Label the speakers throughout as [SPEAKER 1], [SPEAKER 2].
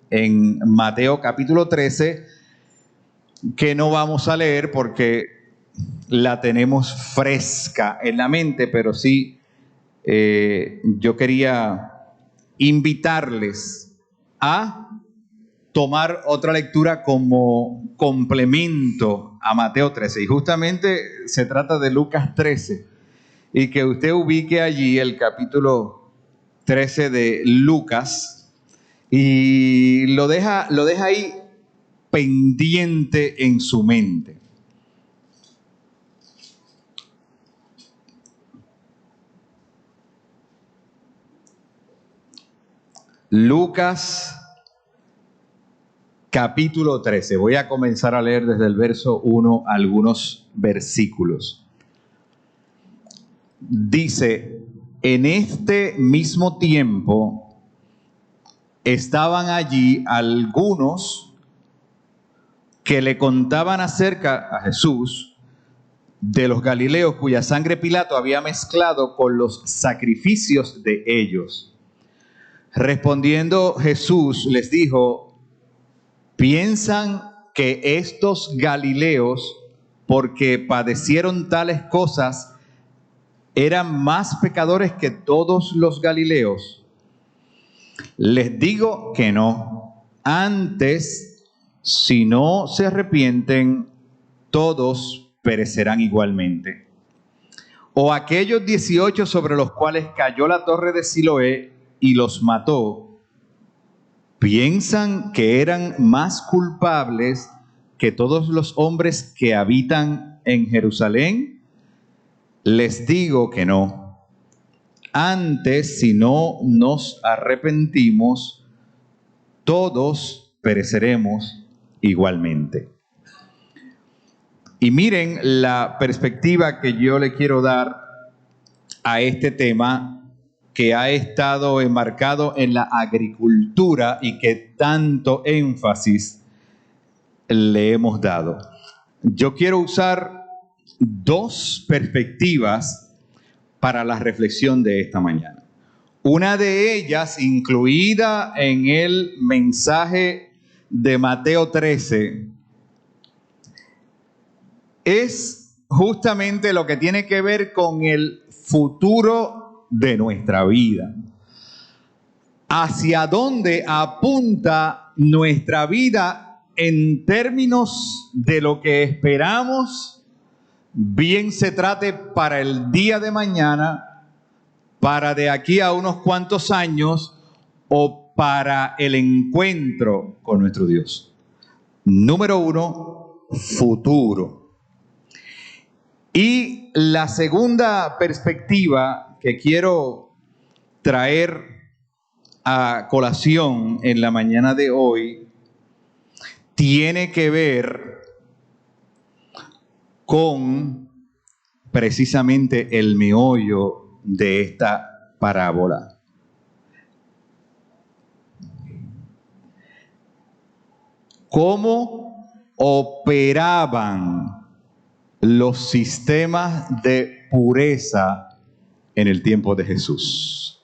[SPEAKER 1] en Mateo capítulo 13, que no vamos a leer porque la tenemos fresca en la mente, pero sí yo quería invitarles a tomar otra lectura como complemento a Mateo 13. Y justamente se trata de Lucas 13. Y que usted ubique allí el capítulo 13 de Lucas y lo deja ahí pendiente en su mente. Lucas capítulo 13. Voy a comenzar a leer desde el verso 1 algunos versículos. Dice: en este mismo tiempo estaban allí algunos que le contaban acerca a Jesús de los galileos cuya sangre Pilato había mezclado con los sacrificios de ellos. Respondiendo Jesús les dijo: ¿piensan que estos galileos, porque padecieron tales cosas, eran más pecadores que todos los galileos? Les digo que no. Antes, si no se arrepienten, todos perecerán igualmente. O aquellos 18 sobre los cuales cayó la torre de Siloé y los mató, ¿piensan que eran más culpables que todos los hombres que habitan en Jerusalén? Les digo que no. Antes, si no nos arrepentimos, todos pereceremos igualmente. Y miren la perspectiva que yo le quiero dar a este tema que ha estado enmarcado en la agricultura y que tanto énfasis le hemos dado. Yo quiero usar dos perspectivas para la reflexión de esta mañana. Una de ellas, incluida en el mensaje de Mateo 13, es justamente lo que tiene que ver con el futuro de nuestra vida. ¿Hacia dónde apunta nuestra vida en términos de lo que esperamos, bien se trate para el día de mañana, para de aquí a unos cuantos años o para el encuentro con nuestro Dios? Número uno, futuro. Y la segunda perspectiva que quiero traer a colación en la mañana de hoy tiene que ver con precisamente el meollo de esta parábola. ¿Cómo operaban los sistemas de pureza en el tiempo de Jesús?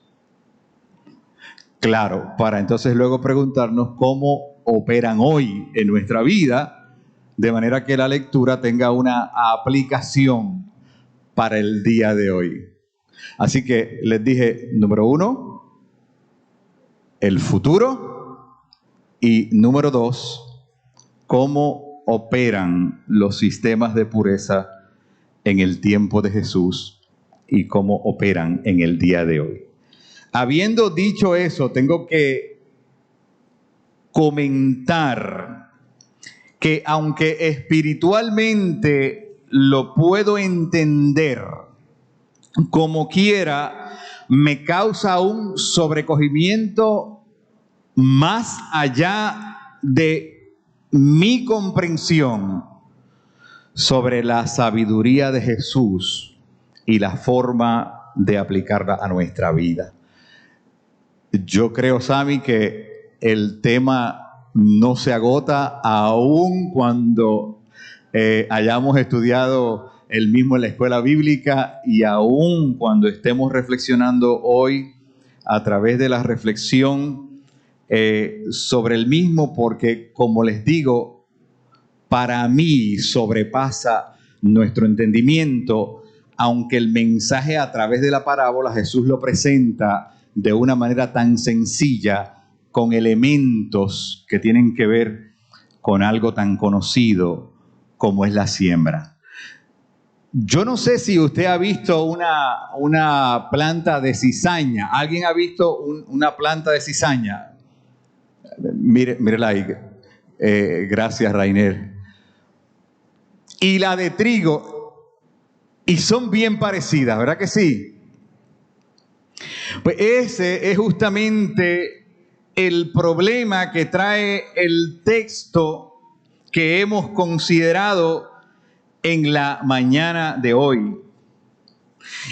[SPEAKER 1] Claro, para entonces luego preguntarnos cómo operan hoy en nuestra vida, de manera que la lectura tenga una aplicación para el día de hoy. Así que les dije, número uno, el futuro, y número dos, cómo operan los sistemas de pureza en el tiempo de Jesús y cómo operan en el día de hoy. Habiendo dicho eso, tengo que comentar que aunque espiritualmente lo puedo entender, como quiera, me causa un sobrecogimiento más allá de mi comprensión sobre la sabiduría de Jesús y la forma de aplicarla a nuestra vida. Yo creo, Sammy, que el tema no se agota aun cuando hayamos estudiado el mismo en la escuela bíblica y aun cuando estemos reflexionando hoy a través de la reflexión sobre el mismo porque, como les digo, para mí sobrepasa nuestro entendimiento, aunque el mensaje a través de la parábola Jesús lo presenta de una manera tan sencilla, con elementos que tienen que ver con algo tan conocido como es la siembra. Yo no sé si usted ha visto una planta de cizaña. ¿Alguien ha visto una planta de cizaña? Mírela ahí. Gracias, Rainer. Y la de trigo. Y son bien parecidas, ¿verdad que sí? Pues ese es justamente el problema que trae el texto que hemos considerado en la mañana de hoy.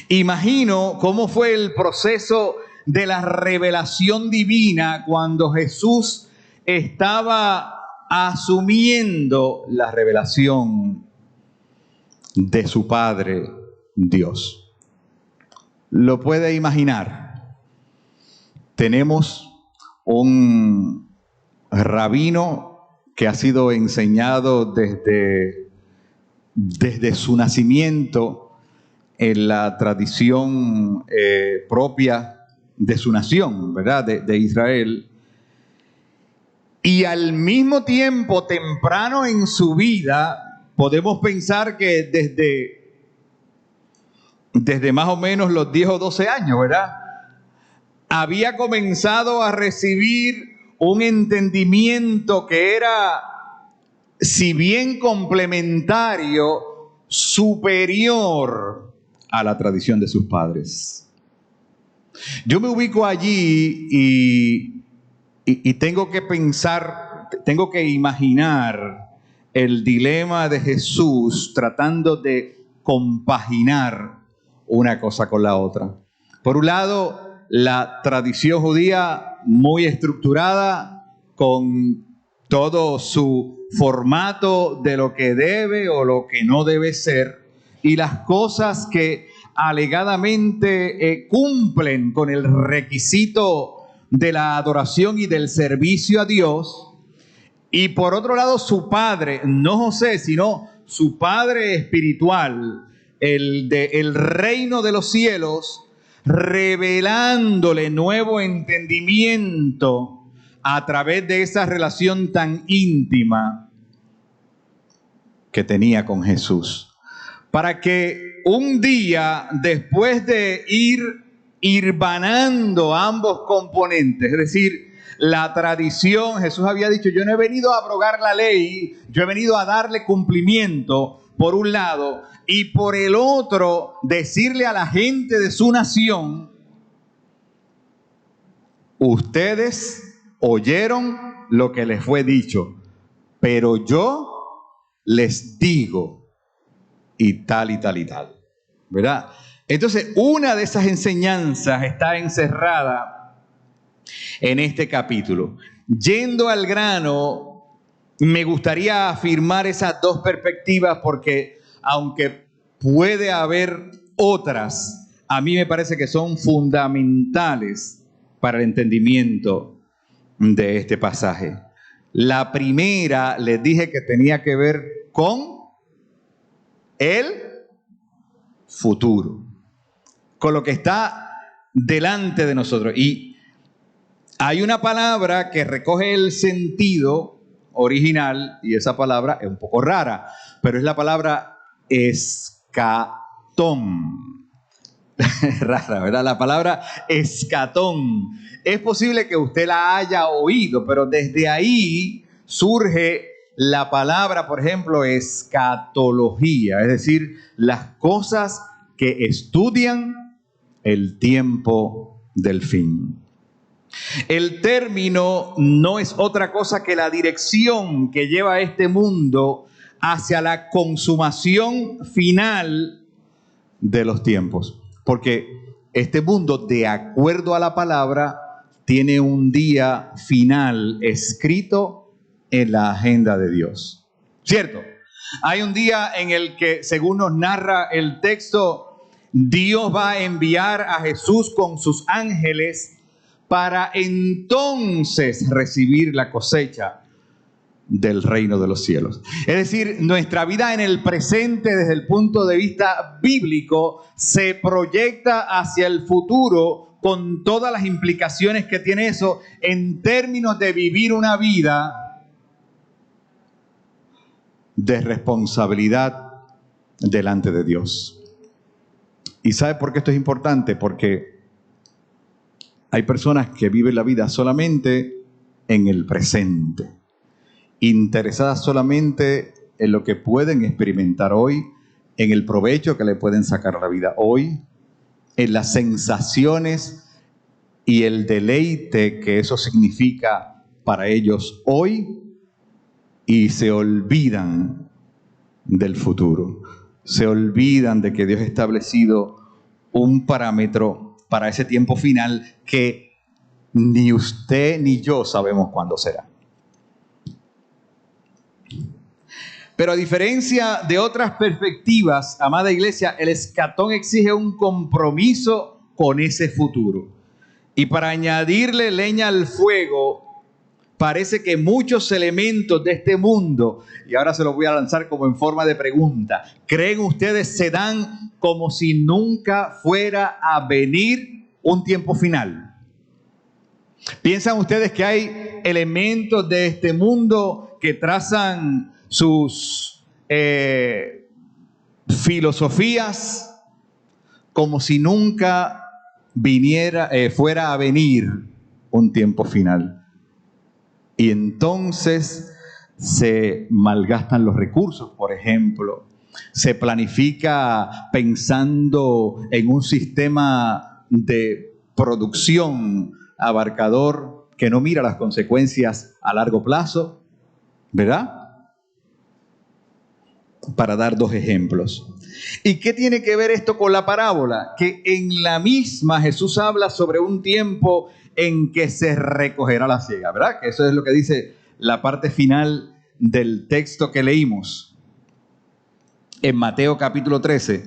[SPEAKER 1] Imagino cómo fue el proceso de la revelación divina cuando Jesús estaba asumiendo la revelación de su Padre Dios. ¿Lo puede imaginar? Tenemos un rabino que ha sido enseñado desde su nacimiento en la tradición propia de su nación, ¿verdad? De Israel. Y al mismo tiempo, temprano en su vida, podemos pensar que desde más o menos los 10 o 12 años, ¿verdad? Había comenzado a recibir un entendimiento que era, si bien complementario, superior a la tradición de sus padres. Yo me ubico allí y tengo que pensar, tengo que imaginar el dilema de Jesús tratando de compaginar una cosa con la otra. Por un lado, la tradición judía muy estructurada con todo su formato de lo que debe o lo que no debe ser, y las cosas que alegadamente cumplen con el requisito de la adoración y del servicio a Dios. Y por otro lado, su padre, no José, sino su padre espiritual, el reino de los cielos, revelándole nuevo entendimiento a través de esa relación tan íntima que tenía con Jesús. Para que un día, después de ir hirmanando ambos componentes, es decir, la tradición, Jesús había dicho, yo no he venido a abrogar la ley, yo he venido a darle cumplimiento, por un lado, y por el otro, decirle a la gente de su nación, ustedes oyeron lo que les fue dicho, pero yo les digo y tal y tal y tal, ¿verdad? Entonces, una de esas enseñanzas está encerrada en este capítulo. Yendo al grano, me gustaría afirmar esas dos perspectivas porque, aunque puede haber otras, a mí me parece que son fundamentales para el entendimiento de este pasaje. La primera, les dije que tenía que ver con el futuro, con lo que está delante de nosotros. Y hay una palabra que recoge el sentido original, y esa palabra es un poco rara, pero es la palabra escatón. Rara, ¿verdad? La palabra escatón. Es posible que usted la haya oído, pero desde ahí surge la palabra, por ejemplo, escatología, es decir, las cosas que estudian el tiempo del fin. El término no es otra cosa que la dirección que lleva a este mundo hacia la consumación final de los tiempos. Porque este mundo, de acuerdo a la palabra, tiene un día final escrito en la agenda de Dios. ¿Cierto? Hay un día en el que, según nos narra el texto, Dios va a enviar a Jesús con sus ángeles para entonces recibir la cosecha del reino de los cielos. Es decir, nuestra vida en el presente desde el punto de vista bíblico se proyecta hacia el futuro con todas las implicaciones que tiene eso en términos de vivir una vida de responsabilidad delante de Dios. ¿Y sabe por qué esto es importante? Porque hay personas que viven la vida solamente en el presente, interesadas solamente en lo que pueden experimentar hoy, en el provecho que le pueden sacar a la vida hoy, en las sensaciones y el deleite que eso significa para ellos hoy, y se olvidan del futuro. Se olvidan de que Dios ha establecido un parámetro para ese tiempo final que ni usted ni yo sabemos cuándo será. Pero a diferencia de otras perspectivas, amada iglesia, el escatón exige un compromiso con ese futuro. Y para añadirle leña al fuego, parece que muchos elementos de este mundo, y ahora se los voy a lanzar como en forma de pregunta, ¿creen ustedes se dan como si nunca fuera a venir un tiempo final? ¿Piensan ustedes que hay elementos de este mundo que trazan sus filosofías como si nunca fuera a venir un tiempo final? Y entonces se malgastan los recursos, por ejemplo. Se planifica pensando en un sistema de producción abarcador que no mira las consecuencias a largo plazo, ¿verdad? Para dar dos ejemplos. ¿Y qué tiene que ver esto con la parábola? Que en la misma Jesús habla sobre un tiempo en que se recogerá la siega, ¿verdad? Que eso es lo que dice la parte final del texto que leímos en Mateo capítulo 13.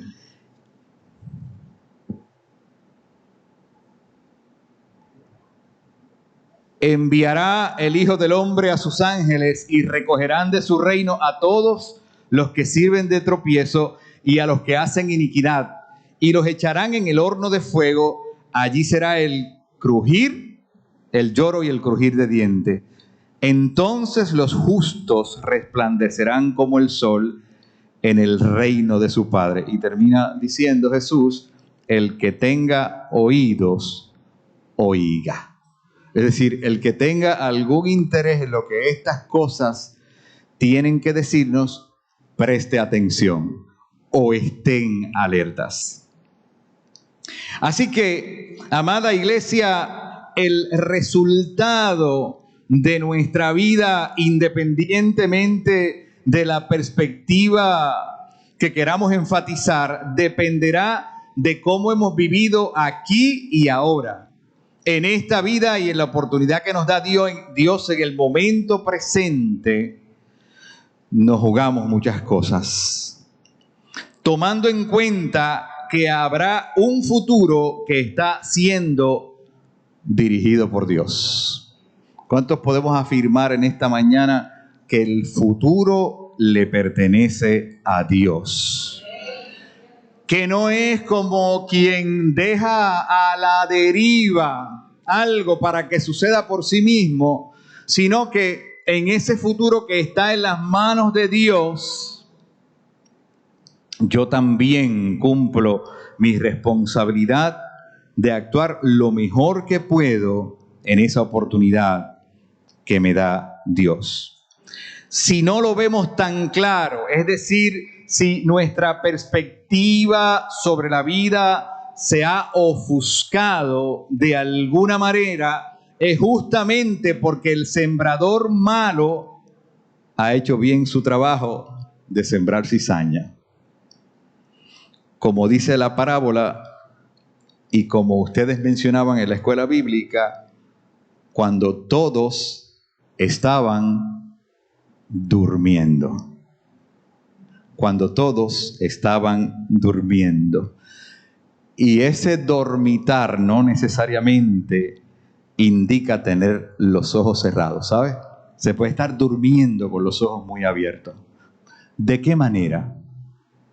[SPEAKER 1] Enviará el Hijo del Hombre a sus ángeles y recogerán de su reino a todos los que sirven de tropiezo y a los que hacen iniquidad, y los echarán en el horno de fuego. Allí será el crujir, el lloro y el crujir de dientes. Entonces los justos resplandecerán como el sol en el reino de su Padre. Y termina diciendo Jesús: el que tenga oídos, oiga. Es decir, el que tenga algún interés en lo que estas cosas tienen que decirnos, preste atención o estén alertas. Así que, amada iglesia, el resultado de nuestra vida, independientemente de la perspectiva que queramos enfatizar, dependerá de cómo hemos vivido aquí y ahora, en esta vida y en la oportunidad que nos da Dios en el momento presente. Nos jugamos muchas cosas, tomando en cuenta que habrá un futuro que está siendo dirigido por Dios. ¿Cuántos podemos afirmar en esta mañana que el futuro le pertenece a Dios? Que no es como quien deja a la deriva algo para que suceda por sí mismo, sino que en ese futuro que está en las manos de Dios, yo también cumplo mi responsabilidad de actuar lo mejor que puedo en esa oportunidad que me da Dios. Si no lo vemos tan claro, es decir, si nuestra perspectiva sobre la vida se ha ofuscado de alguna manera, es justamente porque el sembrador malo ha hecho bien su trabajo de sembrar cizaña. Como dice la parábola y como ustedes mencionaban en la escuela bíblica, cuando todos estaban durmiendo. Cuando todos estaban durmiendo. Y ese dormitar no necesariamente indica tener los ojos cerrados, ¿sabes? Se puede estar durmiendo con los ojos muy abiertos. ¿De qué manera?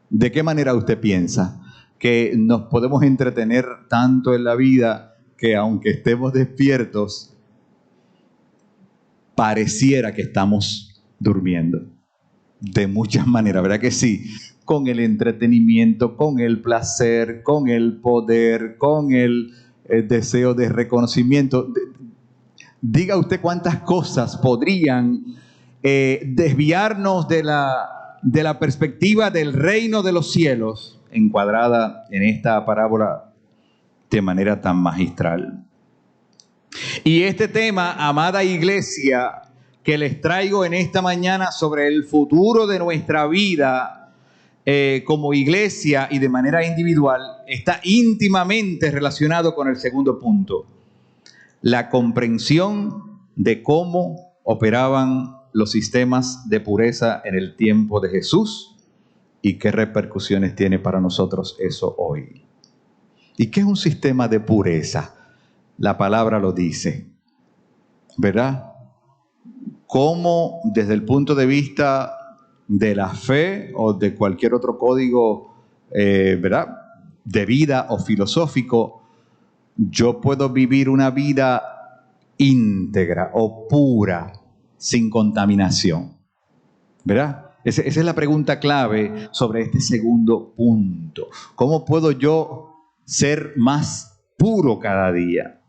[SPEAKER 1] ¿De qué manera usted piensa que nos podemos entretener tanto en la vida que aunque estemos despiertos, pareciera que estamos durmiendo? De muchas maneras, ¿verdad que sí? Con el entretenimiento, con el placer, con el poder, con el deseo de reconocimiento. Diga usted cuántas cosas podrían desviarnos de la perspectiva del reino de los cielos, encuadrada en esta parábola de manera tan magistral. Y este tema, amada iglesia, que les traigo en esta mañana sobre el futuro de nuestra vida como iglesia y de manera individual, está íntimamente relacionado con el segundo punto: la comprensión de cómo operaban los sistemas de pureza en el tiempo de Jesús y qué repercusiones tiene para nosotros eso hoy. ¿Y qué es un sistema de pureza? La palabra lo dice, ¿verdad? Cómo desde el punto de vista de la fe o de cualquier otro código, ¿verdad?, de vida o filosófico, yo puedo vivir una vida íntegra o pura, sin contaminación, ¿verdad? Esa es la pregunta clave sobre este segundo punto. ¿Cómo puedo yo ser más puro cada día?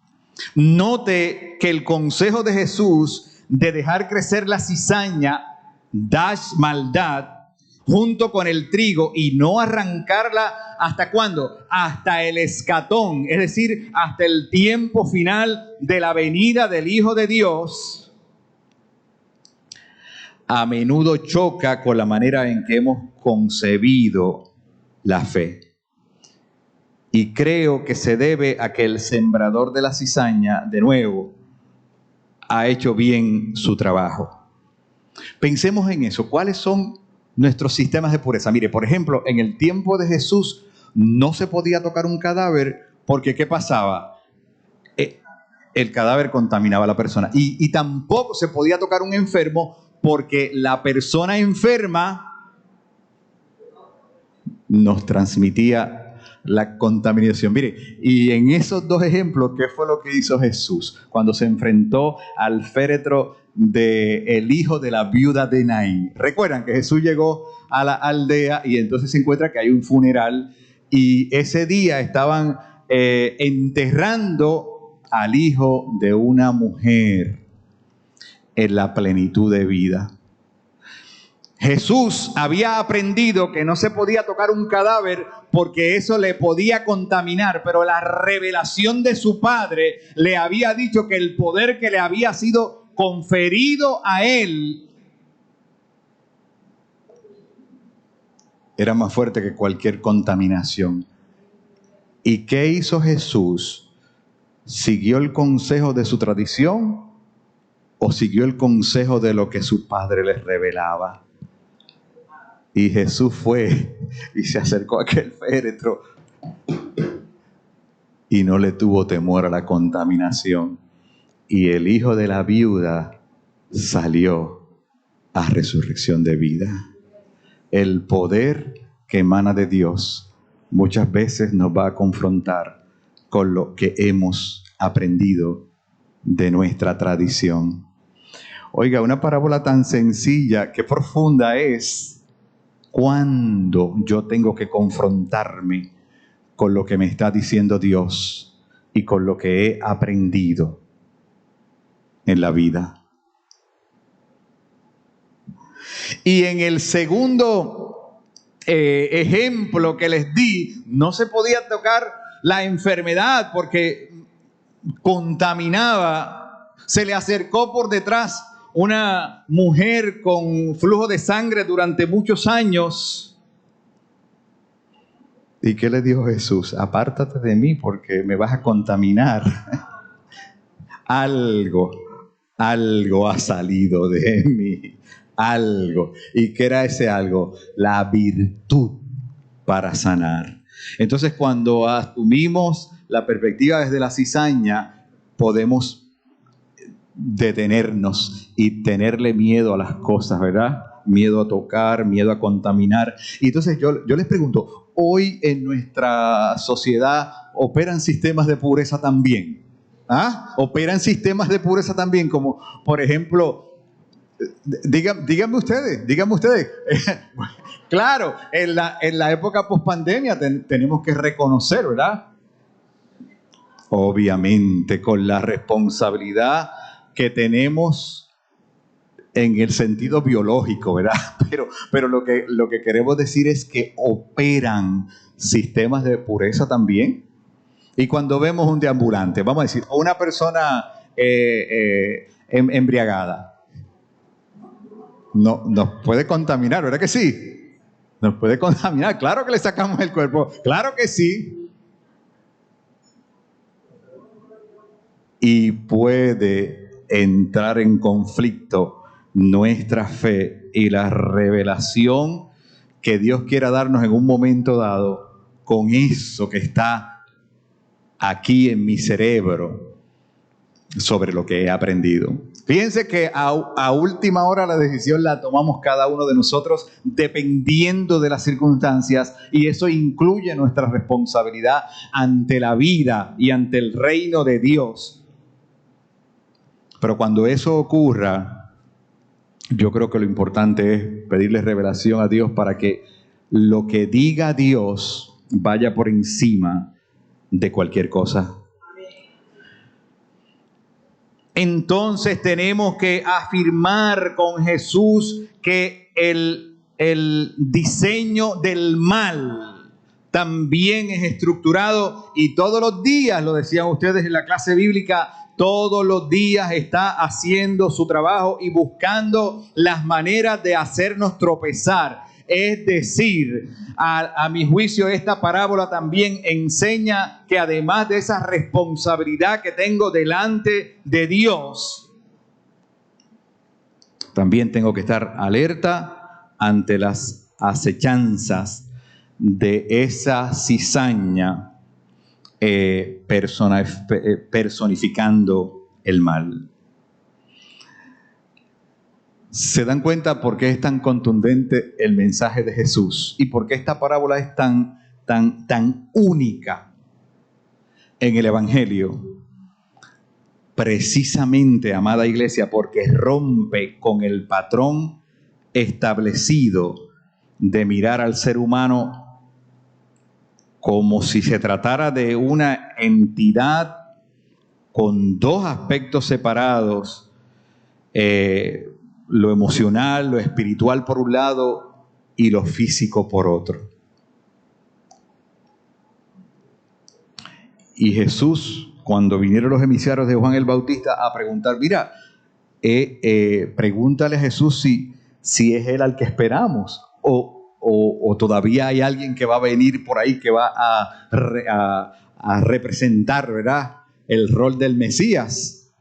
[SPEAKER 1] Note que el consejo de Jesús de dejar crecer la cizaña, dash maldad, junto con el trigo y no arrancarla, ¿hasta cuándo? Hasta el escatón, es decir, hasta el tiempo final de la venida del Hijo de Dios, a menudo choca con la manera en que hemos concebido la fe. Y creo que se debe a que el sembrador de la cizaña, de nuevo, ha hecho bien su trabajo. Pensemos en eso. ¿Cuáles son nuestros sistemas de pureza? Mire, por ejemplo, en el tiempo de Jesús no se podía tocar un cadáver porque ¿qué pasaba? El cadáver contaminaba a la persona. Y tampoco se podía tocar un enfermo porque la persona enferma nos transmitía la contaminación. Mire, y en esos dos ejemplos, ¿qué fue lo que hizo Jesús cuando se enfrentó al féretro del hijo de la viuda de Naín? Recuerdan que Jesús llegó a la aldea y entonces se encuentra que hay un funeral y ese día estaban enterrando al hijo de una mujer en la plenitud de vida. Jesús había aprendido que no se podía tocar un cadáver porque eso le podía contaminar, pero la revelación de su Padre le había dicho que el poder que le había sido conferido a él era más fuerte que cualquier contaminación. ¿Y qué hizo Jesús? ¿Siguió el consejo de su tradición o siguió el consejo de lo que su Padre les revelaba? Y Jesús fue y se acercó a aquel féretro y no le tuvo temor a la contaminación. Y el hijo de la viuda salió a resurrección de vida. El poder que emana de Dios muchas veces nos va a confrontar con lo que hemos aprendido de nuestra tradición. Oiga, una parábola tan sencilla, qué profunda es. Cuando yo tengo que confrontarme con lo que me está diciendo Dios y con lo que he aprendido en la vida. Y en el segundo ejemplo que les di, no se podía tocar la enfermedad porque contaminaba. Se le acercó por detrás una mujer con flujo de sangre durante muchos años. ¿Y qué le dijo Jesús? Apártate de mí porque me vas a contaminar. Algo ha salido de mí. Algo. ¿Y qué era ese algo? La virtud para sanar. Entonces, cuando asumimos la perspectiva desde la cizaña, podemos detenernos y tenerle miedo a las cosas, ¿verdad? Miedo a tocar, miedo a contaminar. Y entonces yo les pregunto, ¿hoy en nuestra sociedad operan sistemas de pureza también? ¿Ah? ¿Operan sistemas de pureza también? Como, por ejemplo, díganme ustedes. Claro, en la época post-pandemia tenemos que reconocer, ¿verdad? Obviamente, con la responsabilidad que tenemos en el sentido biológico, ¿verdad? Pero lo que queremos decir es que operan sistemas de pureza también. Y cuando vemos un deambulante, vamos a decir, una persona embriagada, no, nos puede contaminar, ¿verdad que sí? Nos puede contaminar, claro que le sacamos el cuerpo, claro que sí. Y puede entrar en conflicto nuestra fe y la revelación que Dios quiera darnos en un momento dado con eso que está aquí en mi cerebro sobre lo que he aprendido. Fíjense que a última hora la decisión la tomamos cada uno de nosotros dependiendo de las circunstancias, y eso incluye nuestra responsabilidad ante la vida y ante el reino de Dios. Pero cuando eso ocurra, yo creo que lo importante es pedirle revelación a Dios para que lo que diga Dios vaya por encima de cualquier cosa. Entonces tenemos que afirmar con Jesús que el diseño del mal también es estructurado, y todos los días, lo decían ustedes en la clase bíblica, todos los días está haciendo su trabajo y buscando las maneras de hacernos tropezar. Es decir, a mi juicio, esta parábola también enseña que además de esa responsabilidad que tengo delante de Dios, también tengo que estar alerta ante las acechanzas de esa cizaña personificando el mal. ¿Se dan cuenta por qué es tan contundente el mensaje de Jesús y por qué esta parábola es tan única en el Evangelio? Precisamente, amada iglesia, porque rompe con el patrón establecido de mirar al ser humano como si se tratara de una entidad con dos aspectos separados, lo emocional, lo espiritual por un lado y lo físico por otro. Y Jesús, cuando vinieron los emisarios de Juan el Bautista a preguntar, mira, pregúntale a Jesús si es él al que esperamos, o todavía hay alguien que va a venir por ahí que va a representar, ¿verdad?, el rol del Mesías.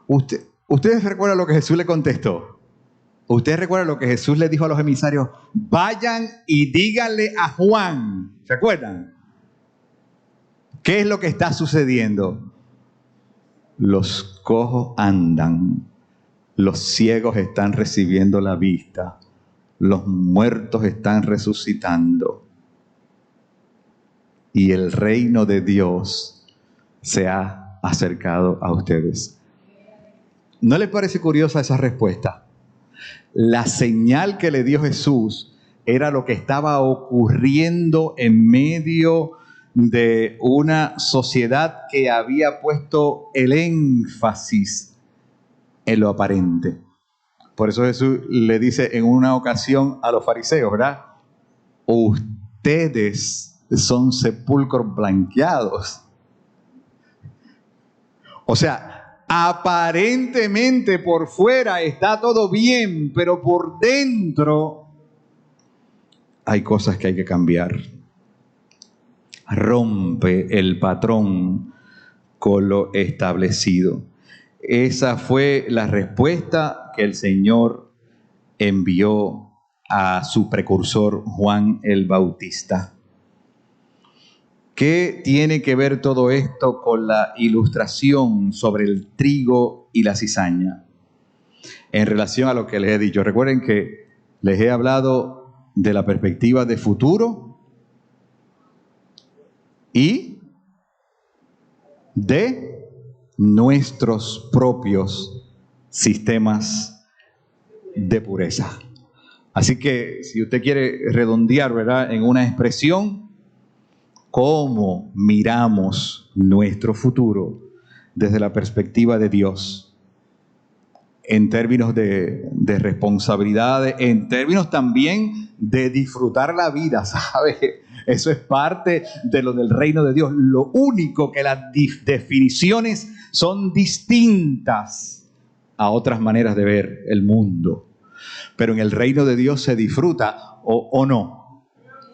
[SPEAKER 1] ¿Ustedes recuerdan lo que Jesús le contestó? ¿Ustedes recuerdan lo que Jesús le dijo a los emisarios? Vayan y díganle a Juan. ¿Se acuerdan? ¿Qué es lo que está sucediendo? Los cojos andan, los ciegos están recibiendo la vista, los muertos están resucitando y el reino de Dios se ha acercado a ustedes. ¿No les parece curiosa esa respuesta? La señal que le dio Jesús era lo que estaba ocurriendo en medio de una sociedad que había puesto el énfasis en lo aparente. Por eso Jesús le dice en una ocasión a los fariseos, ¿verdad? Ustedes son sepulcros blanqueados. O sea, aparentemente por fuera está todo bien, pero por dentro hay cosas que hay que cambiar. Rompe el patrón con lo establecido. Esa fue la respuesta que el Señor envió a su precursor Juan el Bautista. ¿Qué tiene que ver todo esto con la ilustración sobre el trigo y la cizaña? En relación a lo que les he dicho, recuerden que les he hablado de la perspectiva de futuro y de nuestros propios sistemas de pureza. Así que si usted quiere redondear, ¿verdad?, en una expresión, ¿cómo miramos nuestro futuro desde la perspectiva de Dios? En términos de responsabilidades, en términos también de disfrutar la vida, ¿sabe? Eso es parte de lo del reino de Dios. Lo único que las definiciones son distintas a otras maneras de ver el mundo. Pero en el reino de Dios se disfruta o no.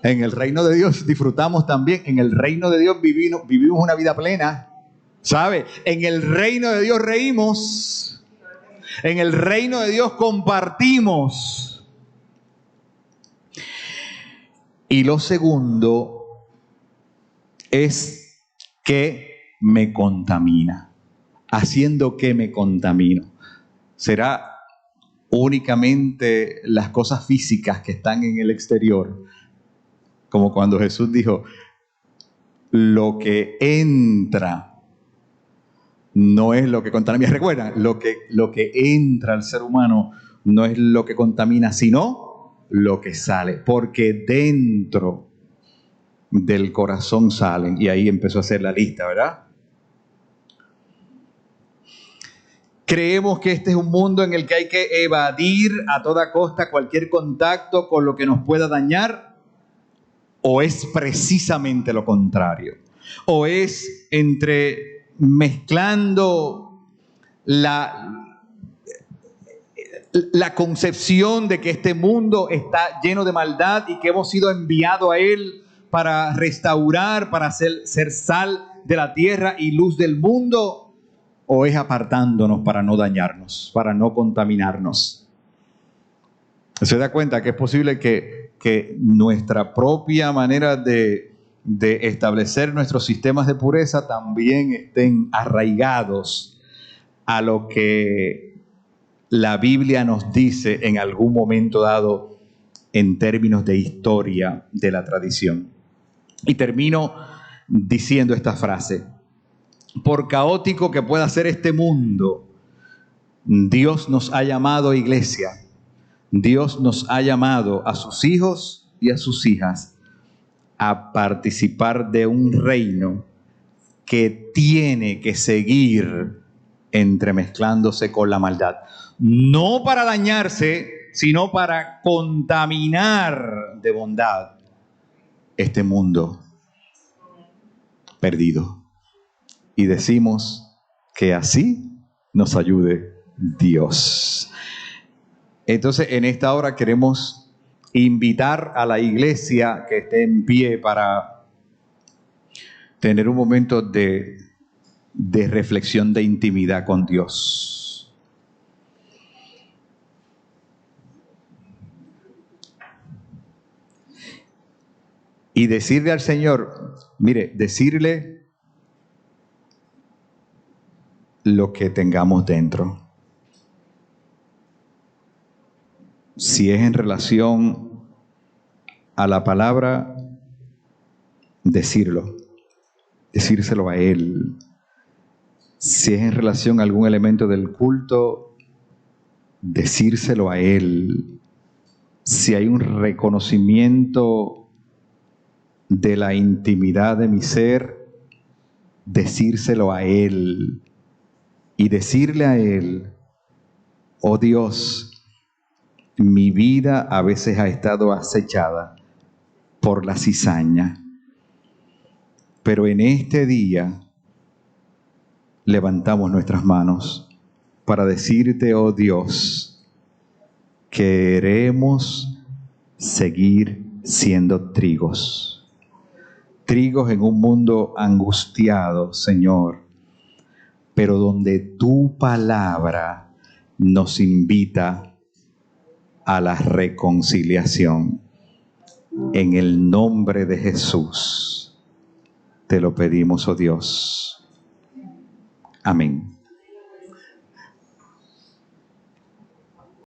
[SPEAKER 1] En el reino de Dios disfrutamos también. En el reino de Dios vivimos una vida plena. ¿Sabe? En el reino de Dios reímos. En el reino de Dios compartimos. Y lo segundo es que me contamina. ¿Haciendo qué me contamino? ¿Será únicamente las cosas físicas que están en el exterior? Como cuando Jesús dijo, lo que entra no es lo que contamina. ¿Recuerdan? Lo que entra al ser humano no es lo que contamina, sino lo que sale. Porque dentro del corazón salen. Y ahí empezó a hacer la lista, ¿verdad? Creemos que este es un mundo en el que hay que evadir a toda costa cualquier contacto con lo que nos pueda dañar, o es precisamente lo contrario, o es entre mezclando la concepción de que este mundo está lleno de maldad y que hemos sido enviados a él para restaurar, para ser sal de la tierra y luz del mundo, o es apartándonos para no dañarnos, para no contaminarnos. Se da cuenta que es posible que nuestra propia manera de establecer nuestros sistemas de pureza también estén arraigados a lo que la Biblia nos dice en algún momento dado en términos de historia de la tradición. Y termino diciendo esta frase: por caótico que pueda ser este mundo, Dios nos ha llamado, iglesia, Dios nos ha llamado a sus hijos y a sus hijas a participar de un reino que tiene que seguir entremezclándose con la maldad. No para dañarse, sino para contaminar de bondad este mundo perdido. Y decimos que así nos ayude Dios. Entonces, en esta hora queremos invitar a la iglesia que esté en pie para tener un momento de reflexión, de intimidad con Dios. Y decirle al Señor, mire, decirle lo que tengamos dentro. Si es en relación a la palabra, decírselo a Él. Si es en relación a algún elemento del culto, decírselo a Él. Si hay un reconocimiento de la intimidad de mi ser, decírselo a Él. Y decirle a Él, oh Dios, mi vida a veces ha estado acechada por la cizaña, pero en este día levantamos nuestras manos para decirte, oh Dios, queremos seguir siendo trigos en un mundo angustiado, Señor, pero donde tu palabra nos invita a la reconciliación. En el nombre de Jesús. Te lo pedimos, oh Dios. Amén.